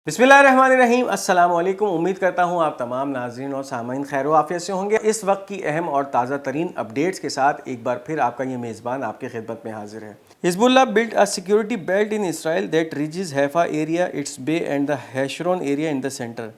बिस्मिल्लाहिर्रहमानिर्रहीम, अस्सलाम वालेकुम। उम्मीद करता हूँ आप तमाम नाज़रीन और सामाइन खैर व आफियत से होंगे। इस वक्त की अहम और ताज़ा तरीन अपडेट्स के साथ एक बार फिर आपका ये मेज़बान आपकी खिदमत में हाजिर है। Hezbollah built a security belt in Israel that reaches Haifa area, it's bay and the Hasharon area in the center.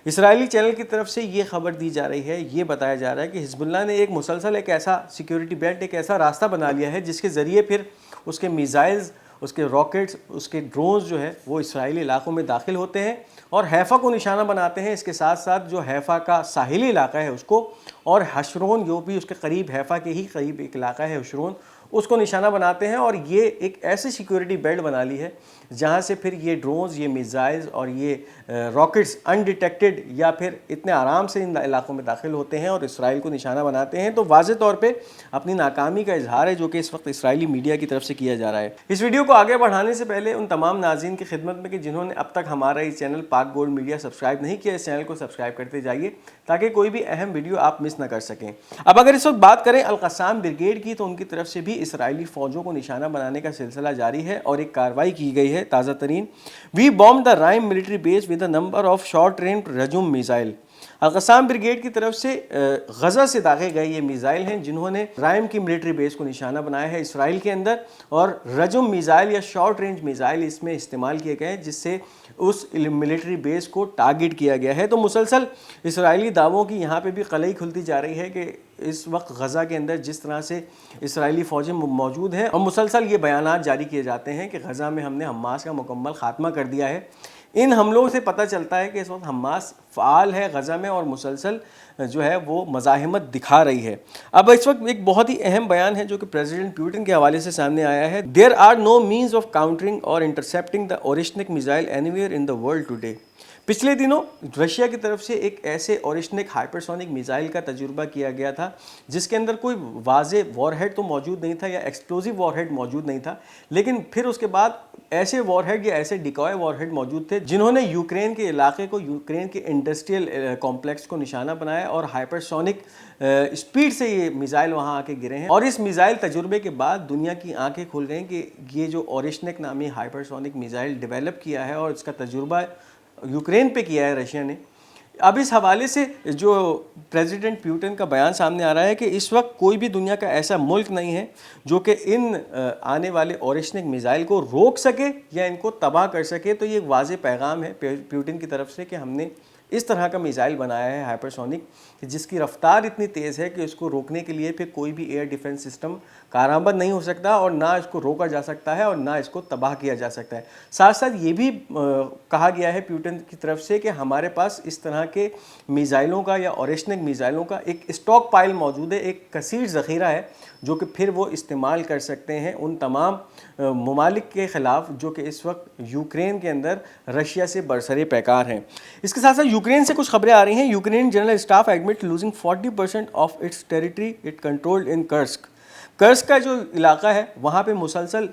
Israeli channel की तरफ से ये खबर दी जा रही है, ये बताया जा रहा है कि हिज़्बुल्लाह ने एक मुसलसल एक ऐसा सिक्योरिटी बेल्ट, एक ऐसा रास्ता बना लिया है जिसके ज़रिए फिर उसके मिसाइल्स, उसके रॉकेट्स, उसके ड्रोन्स जो है वो इसराइली इलाकों में दाखिल होते हैं और हैफ़ा को निशाना बनाते हैं। इसके साथ साथ जो हैफ़ा का साहिली इलाका है उसको, और हशरोन जो भी उसके करीब, हैफ़ा के ही करीब एक इलाका है हशरोन, उसको निशाना बनाते हैं। और ये एक ऐसी सिक्योरिटी बेल्ट बना ली है जहाँ से फिर ये ड्रोन्स, ये मिसाइल्स और ये रॉकेट्स अनडिटेक्टेड या फिर इतने आराम से इन इलाकों में दाखिल होते हैं और इसराइल को निशाना बनाते हैं। तो वाज़े तौर पे अपनी नाकामी का इजहार है जो कि इस वक्त इसराइली मीडिया की तरफ से किया जा रहा है। इस वीडियो को आगे बढ़ाने से पहले उन तमाम नाज़रीन की खिदमत में कि जिन्होंने अब तक हमारा इस चैनल पाक गोल्ड मीडिया सब्सक्राइब नहीं किया, इस चैनल को सब्सक्राइब करते जाइए ताकि कोई भी अहम वीडियो आप मिस ना कर सकें। अब अगर इस वक्त बात करें अल-क़स्साम ब्रिगेड की, तो उनकी तरफ से भी इसराइली फ़ौजों को निशाना बनाने का सिलसिला जारी है और एक कार्रवाई की गई है ताज़ा तरीन। We bomb the Raim military base with a number of short range Rajum missile. Al-Qassam brigade की तरफ से गज़ा से दागे गए ये मिसाइल हैं जिन्होंने राइम की मिलिट्री बेस को निशाना बनाया है इसराइल के अंदर, और रजुम मिसाइल या शॉर्ट रेंज मिसाइल इसमें इस्तेमाल किए गए हैं जिससे उस मिलिट्री बेस को टारगेट किया गया है। तो मुसलसल इसराइली दावों की यहाँ पे भी कलई खुलती जा रही है कि इस वक्त गज़ा के अंदर जिस तरह से इसराइली फ़ौजें मौजूद हैं और मुसलसल ये बयानात जारी किए जाते हैं कि गज़ा में हमने हमास का मुकम्मल ख़ात्मा कर दिया है। इन हमलों से पता चलता है कि इस वक्त हमास फ़ाल है गज़ा में और मुसलसल जो है वो मज़ाहिमत दिखा रही है। अब इस वक्त एक बहुत ही अहम बयान है जो कि प्रेसिडेंट पुतिन के हवाले से सामने आया है। There are no means of countering or intercepting the Oreshnik missile anywhere in the world today. पिछले दिनों रशिया की तरफ से एक ऐसे ओरिशनिक हाइपरसोनिक मिसाइल का तजुर्बा किया गया था जिसके अंदर कोई वाज़े वॉरहेड तो मौजूद नहीं था या एक्सप्लोजिव वॉरहेड मौजूद नहीं था, लेकिन फिर उसके बाद ऐसे वॉरहेड या ऐसे डिकॉय वॉरहेड मौजूद थे जिन्होंने यूक्रेन के इलाके को, यूक्रेन के इंडस्ट्रियल कॉम्प्लेक्स को निशाना बनाया और हाइपरसोनिक स्पीड से ये मिसाइल वहाँ आके गिरे हैं। और इस मिसाइल तजुर्बे के बाद दुनिया की आंखें खुल गई कि ये जो ओरिशनिक नामी हाइपरसोनिक मिसाइल डेवलप किया है और इसका तजुर्बा यूक्रेन पे किया है रशिया ने। अब इस हवाले से जो प्रेसिडेंट पुतिन का बयान सामने आ रहा है कि इस वक्त कोई भी दुनिया का ऐसा मुल्क नहीं है जो कि इन आने वाले ओरिशनिक मिसाइल को रोक सके या इनको तबाह कर सके। तो ये एक वाज़े पैगाम है पुतिन की तरफ से कि हमने इस तरह का मिसाइल बनाया है हाइपरसोनिक जिसकी रफ्तार इतनी तेज़ है कि उसको रोकने के लिए फिर कोई भी एयर डिफेंस सिस्टम कारआमद नहीं हो सकता और ना इसको रोका जा सकता है और ना इसको तबाह किया जा सकता है। साथ साथ ये भी कहा गया है पुतिन की तरफ से कि हमारे पास इस तरह के मिसाइलों का या ओरिशनिक मिसाइलों का एक स्टॉक पाइल मौजूद है, एक कसीर ज़ख़ीरा है जो कि फिर वो इस्तेमाल कर सकते हैं उन तमाम ममालिक के ख़िलाफ़ जो कि इस वक्त यूक्रेन के अंदर रशिया से बरसरे पैकार हैं। इसके साथ साथ यूक्रेन से कुछ खबरें आ रही हैं। Ukraine general staff admit losing 40% of its territory it controlled in Kursk. Kursk का जो इलाका है वहाँ पे मुसलसल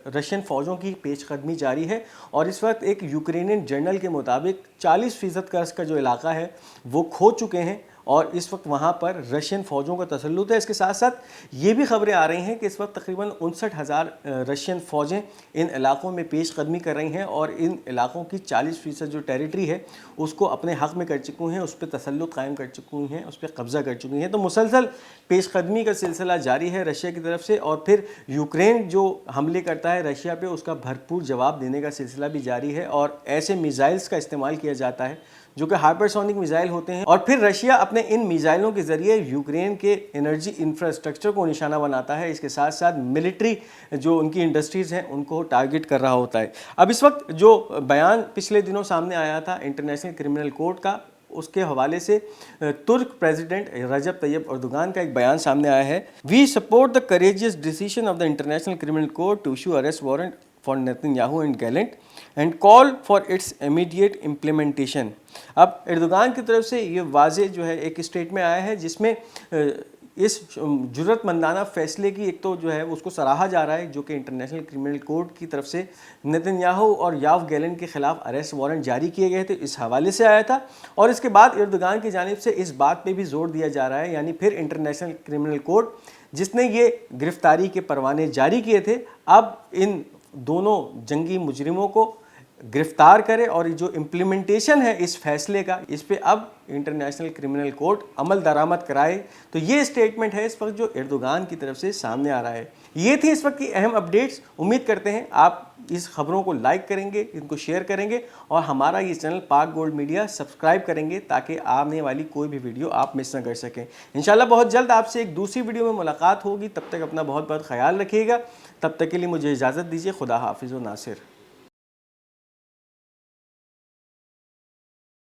रशियन फ़ौजों की पेशकदमी जारी है और इस वक्त एक यूक्रेनियन जर्नल के मुताबिक 40% कर्स्क का जो इलाका है वो खो चुके हैं और इस वक्त वहाँ पर रशियन फ़ौजों का तसल्लुत है। इसके साथ साथ ये भी खबरें आ रही हैं कि इस वक्त तकरीबन 59,000 रशियन फ़ौजें इन इलाकों में पेश कदमी कर रही हैं और इन इलाकों की 40% जो टेरिटरी है उसको अपने हक़ में कर चुकी हैं, उस पर तसल्लुत कायम कर चुकी हैं, उस पर कब्ज़ा कर चुकी हैं। तो मुसलसल पेश कदमी का सिलसिला जारी है रशिया की तरफ से और फिर यूक्रेन जो हमले करता है रशिया पर उसका भरपूर जवाब देने का सिलसिला भी जारी है और ऐसे मिसाइल्स का इस्तेमाल किया जाता है जो कि हाइपरसोनिक मिसाइल होते हैं और फिर रशिया अपने इन मिसाइलों के ज़रिए यूक्रेन के एनर्जी इंफ्रास्ट्रक्चर को निशाना बनाता है। इसके साथ साथ मिलिट्री जो उनकी इंडस्ट्रीज़ हैं उनको टारगेट कर रहा होता है। अब इस वक्त जो बयान पिछले दिनों सामने आया था इंटरनेशनल क्रिमिनल कोर्ट का, उसके हवाले से तुर्क प्रेसिडेंट रजब तैयब अर्दोगान का एक बयान सामने आया है। We support the courageous decision of the International Criminal Court to issue arrest warrant for Netanyahu and Gallant and call for its immediate implementation. अब एर्दोगान की तरफ से ये वाज़े जो है एक स्टेटमेंट आया है जिसमें इस जुर्रतमंदाना फ़ैसले की एक तो जो है उसको सराहा जा रहा है जो कि इंटरनेशनल क्रिमिनल कोर्ट की तरफ से नेतन्याहू और याव गैलेंट के ख़िलाफ़ अरेस्ट वारंट जारी किए गए थे, इस हवाले से आया था। और इसके बाद एर्दोगान की जानिब से इस बात पे भी ज़ोर दिया जा रहा है, यानी फिर इंटरनेशनल क्रिमिनल कोर्ट जिसने ये गिरफ़्तारी के परवाने जारी किए थे अब इन दोनों जंगी मुजरिमों को गिरफ्तार करे और जो इम्प्लीमेंटेशन है इस फैसले का, इस पे अब इंटरनेशनल क्रिमिनल कोर्ट अमल दरामद कराए। तो ये स्टेटमेंट है इस वक्त जो एर्दोगान की तरफ से सामने आ रहा है। ये थी इस वक्त की अहम अपडेट्स। उम्मीद करते हैं आप इस खबरों को लाइक करेंगे, इनको शेयर करेंगे और हमारा ये चैनल पाक गोल्ड मीडिया सब्सक्राइब करेंगे ताकि आने वाली कोई भी वीडियो आप मिस ना कर सकें। इंशाल्लाह बहुत जल्द आपसे एक दूसरी वीडियो में मुलाकात होगी। तब तक अपना बहुत बहुत ख्याल रखिएगा। तब तक के लिए मुझे इजाज़त दीजिए। खुदा हाफिज़ व नासिर।